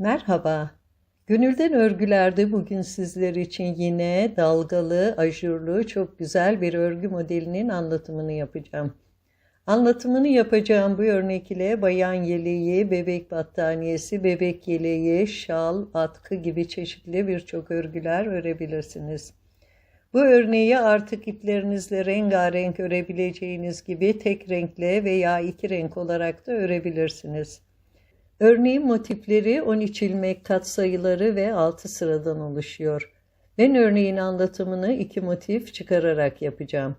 Merhaba. Gönülden Örgüler'de bugün sizler için yine dalgalı, ajurlu, çok güzel bir örgü modelinin anlatımını yapacağım. Anlatımını yapacağım bu örnek ile bayan yeleği, bebek battaniyesi, bebek yeleği, şal, atkı gibi çeşitli birçok örgüler örebilirsiniz. Bu örneği artık iplerinizle rengarenk örebileceğiniz gibi tek renkle veya iki renk olarak da örebilirsiniz. Örneğin motifleri 13 ilmek katsayıları ve 6 sıradan oluşuyor. Ben örneğin anlatımını 2 motif çıkararak yapacağım.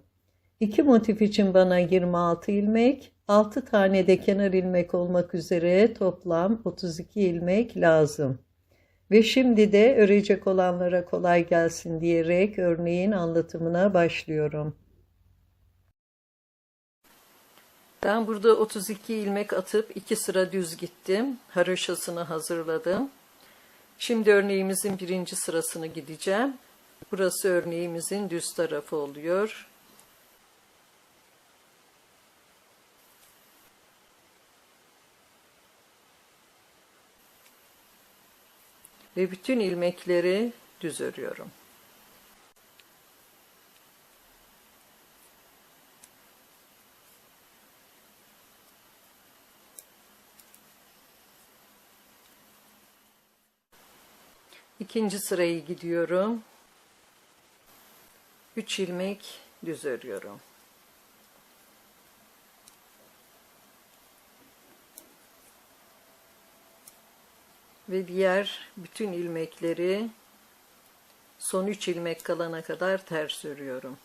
2 motif için bana 26 ilmek, 6 tane de kenar ilmek olmak üzere toplam 32 ilmek lazım. Ve şimdi de örecek olanlara kolay gelsin diyerek örneğin anlatımına başlıyorum. Ben burada 32 ilmek atıp 2 sıra düz gittim. Haroşasını hazırladım. Şimdi örneğimizin birinci sırasını gideceğim. Burası örneğimizin düz tarafı oluyor. Ve bütün ilmekleri düz örüyorum. İkinci sırayı gidiyorum. 3 ilmek düz örüyorum. Ve diğer bütün ilmekleri son 3 ilmek kalana kadar ters örüyorum.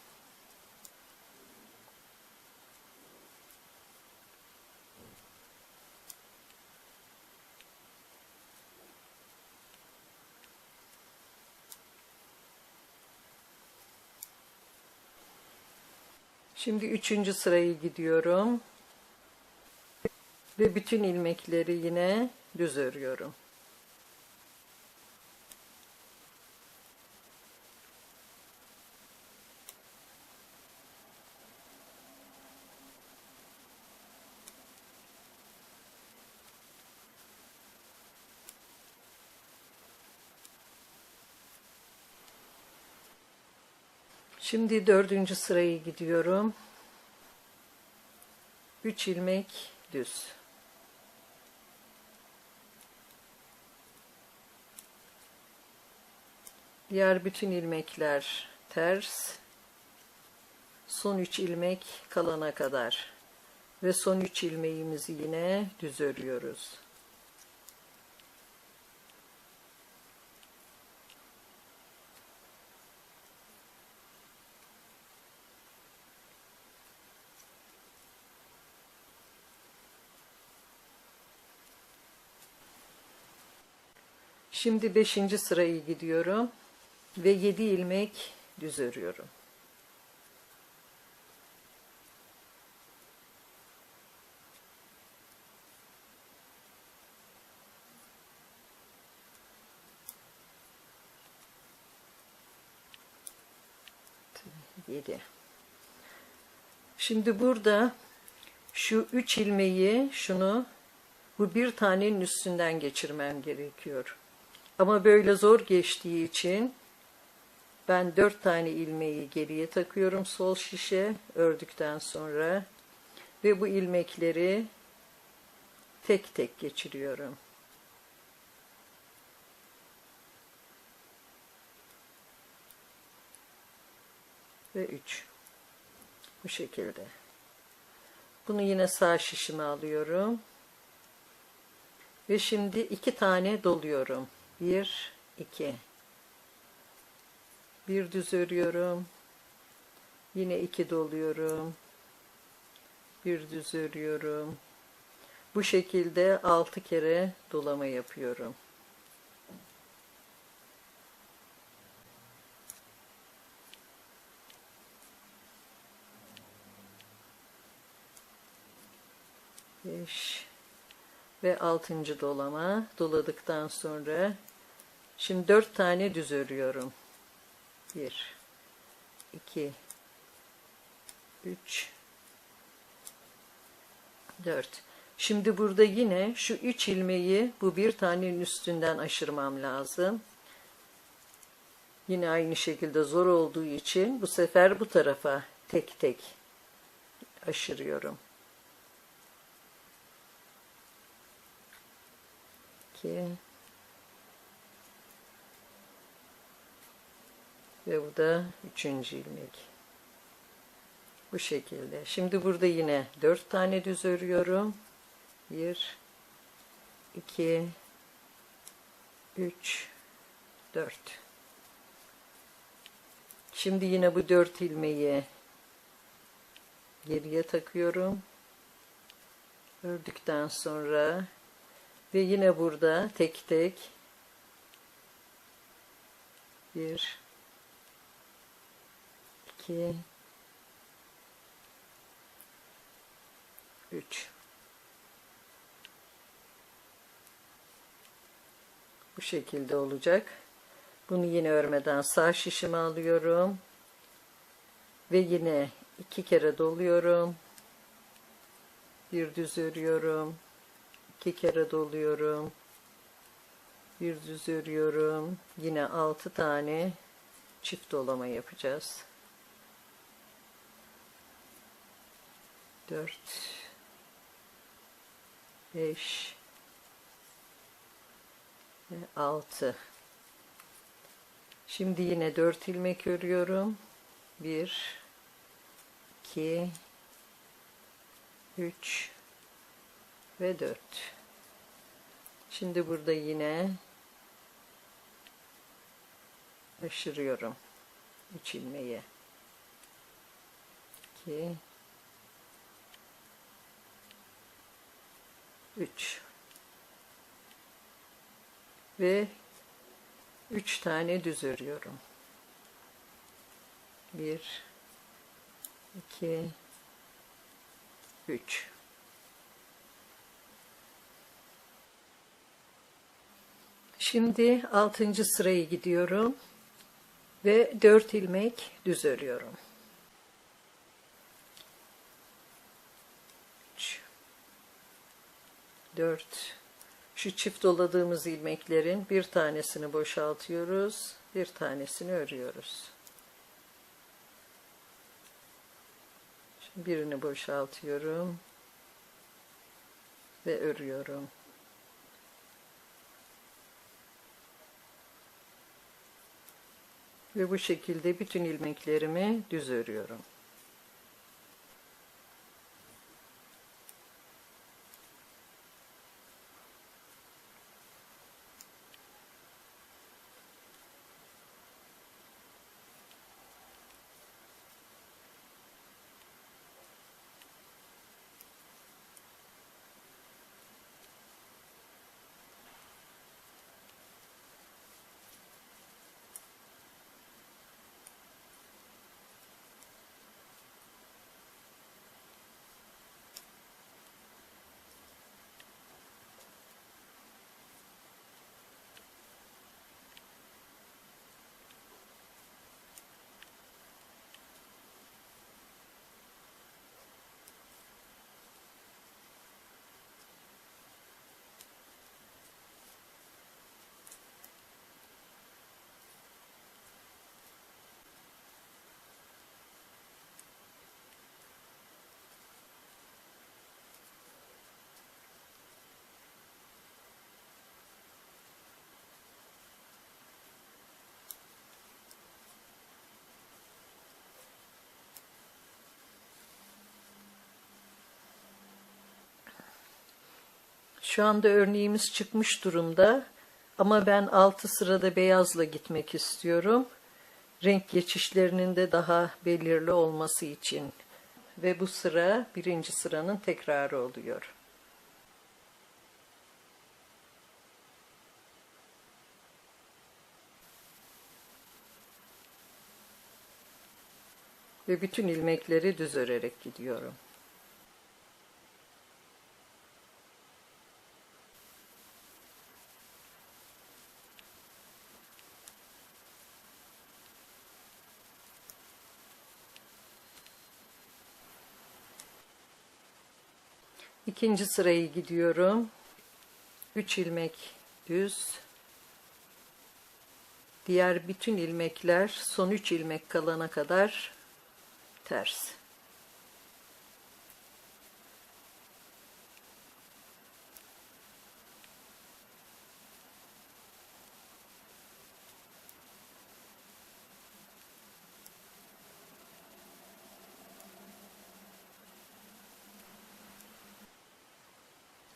Şimdi 3. sırayı gidiyorum. Ve bütün ilmekleri yine düz örüyorum. Şimdi 4. sırayı gidiyorum. 3 ilmek düz. Diğer bütün ilmekler ters. Son 3 ilmek kalana kadar. Ve son 3 ilmeğimizi yine düz örüyoruz. Şimdi 5. sırayı gidiyorum ve 7 ilmek düz örüyorum. Şimdi burada şu 3 ilmeği bu bir tanenin üstünden geçirmem gerekiyor. Ama böyle zor geçtiği için ben 4 tane ilmeği geriye takıyorum sol şişe ördükten sonra ve bu ilmekleri tek tek geçiriyorum. Ve 3. Bu şekilde. Bunu yine sağ şişime alıyorum. Ve şimdi 2 tane doluyorum. 1, 2. Bir düz örüyorum. Yine 2 doluyorum. Bir düz örüyorum. Bu şekilde 6 kere dolama yapıyorum. Beş ve 6. dolama doladıktan sonra şimdi 4 tane düz örüyorum. 1, 2, 3, 4. Şimdi burada yine şu 3 ilmeği bu bir tanenin üstünden aşırmam lazım. Yine aynı şekilde zor olduğu için bu sefer bu tarafa tek tek aşırıyorum. 2 ve bu da 3. ilmek. Bu şekilde. Şimdi burada yine 4 tane düz örüyorum. 1 2 3 4. Şimdi yine bu 4 ilmeği geriye takıyorum. Ördükten sonra ve yine burada tek tek 1 2 3. Bu şekilde olacak. Bunu yine örmeden sağ şişimi alıyorum. Ve yine 2 kere doluyorum. Bir düz örüyorum. 2 kere doluyorum. Bir düz örüyorum. Yine 6 tane çift dolama yapacağız. 4 5 ve 6. Şimdi yine 4 ilmek örüyorum. 1 2 3 ve 4. Şimdi burada yine aşırıyorum 3 ilmeği. 2 3 ve 3 tane düz örüyorum. 1 2 3. Şimdi 6. sırayı gidiyorum ve 4 ilmek düz örüyorum. 3 4. Şu çift doladığımız ilmeklerin bir tanesini boşaltıyoruz, bir tanesini örüyoruz. Şimdi birini boşaltıyorum ve örüyorum. Ve bu şekilde bütün ilmeklerimi düz örüyorum. Şu anda örneğimiz çıkmış durumda ama ben 6 sırada beyazla gitmek istiyorum. Renk geçişlerinin de daha belirli olması için. Ve bu sıra 1. sıranın tekrarı oluyor. Ve bütün ilmekleri düz örerek gidiyorum. İkinci sırayı gidiyorum. 3 ilmek düz. Diğer bütün ilmekler son 3 ilmek kalana kadar ters.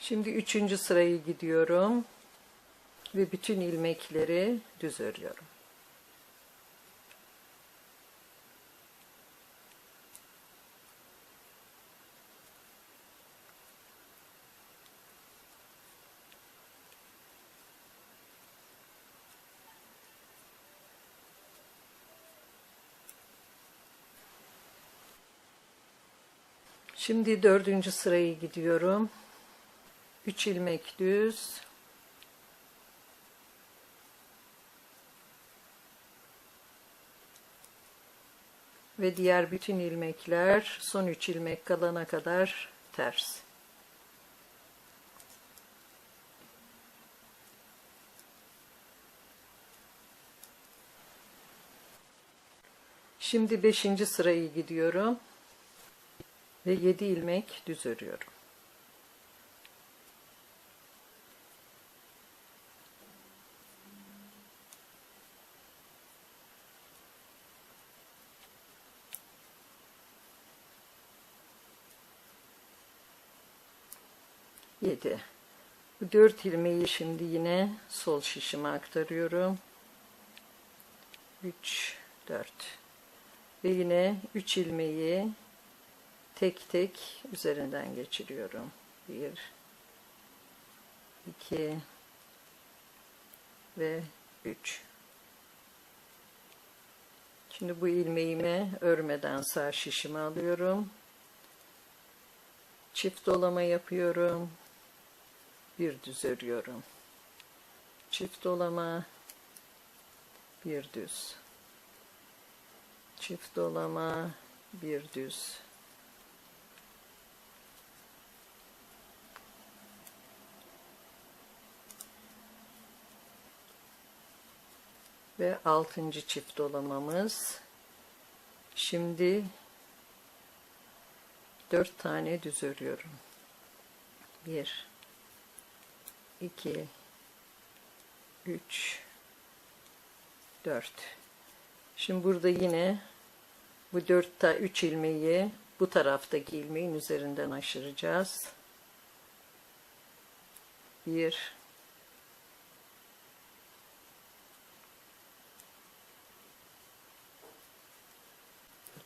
Şimdi 3. sırayı gidiyorum ve bütün ilmekleri düz örüyorum. Şimdi 4. sırayı gidiyorum. 3 ilmek düz. Ve diğer bütün ilmekler son 3 ilmek kalana kadar ters. Şimdi 5. sırayı gidiyorum ve 7 ilmek düz örüyorum. Yedi. Bu 4 ilmeği şimdi yine sol şişime aktarıyorum. 3, 4. Ve yine 3 ilmeği tek tek üzerinden geçiriyorum. 1, 2 ve 3. Şimdi bu ilmeğimi örmeden sağ şişime alıyorum. Çift dolama yapıyorum. Bir düz örüyorum. Çift dolama, bir düz. Çift dolama, bir düz. Ve 6. çift dolamamız. Şimdi 4 tane düz örüyorum. 1, 2, 3, 4. Şimdi burada yine bu 3 ilmeği bu taraftaki ilmeğin üzerinden aşıracağız. 1,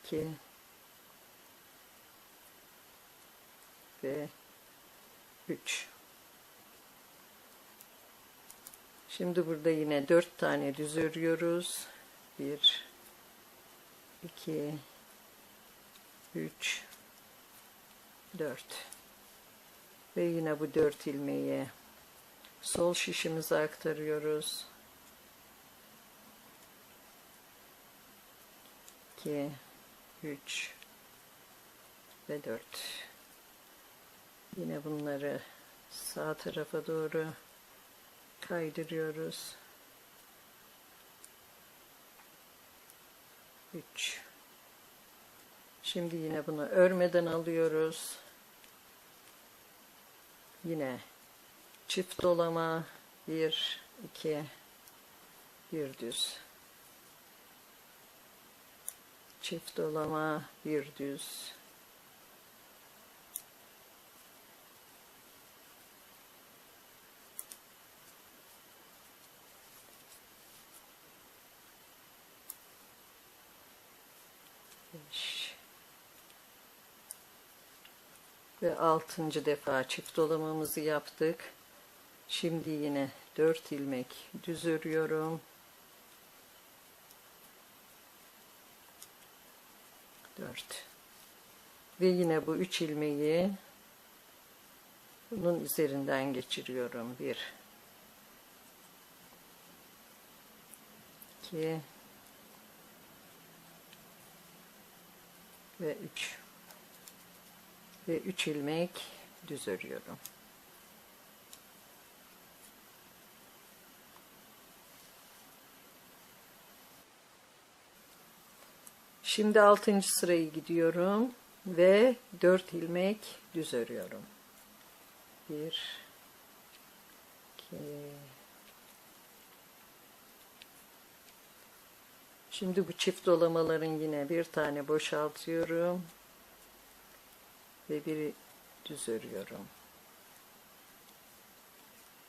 2 ve 3. Şimdi burada yine 4 tane düz örüyoruz. 1, 2, 3, 4. Ve yine bu 4 ilmeği sol şişimize aktarıyoruz. 2, 3 ve 4. Yine bunları sağ tarafa doğru kaydırıyoruz. 3. Şimdi yine bunu örmeden alıyoruz. Yine çift dolama, 1, 2, bir düz. Çift dolama, bir düz. Ve 6. defa çift dolamamızı yaptık. Şimdi yine 4 ilmek düz örüyorum. 4. Ve yine bu 3 ilmeği bunun üzerinden geçiriyorum. 1, 2 ve 3. Ve 3 ilmek düz örüyorum. Şimdi 6. sırayı gidiyorum ve 4 ilmek düz örüyorum. 1 2. Şimdi bu çift dolamaların yine bir tane boşaltıyorum ve bir düz örüyorum.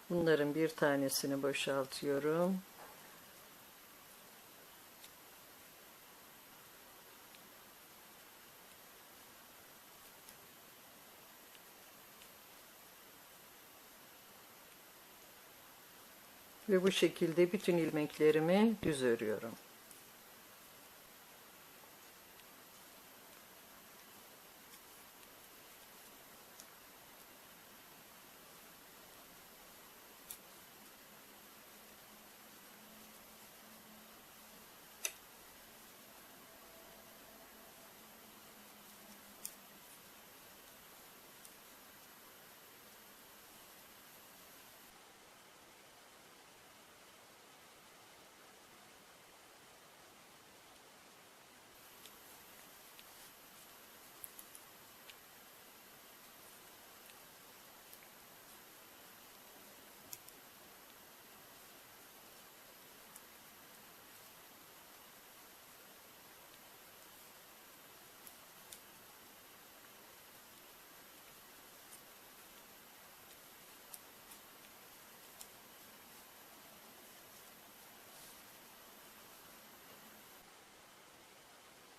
Bunların bir tanesini boşaltıyorum. Ve bu şekilde bütün ilmeklerimi düz örüyorum.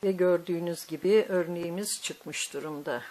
Ve gördüğünüz gibi örneğimiz çıkmış durumda.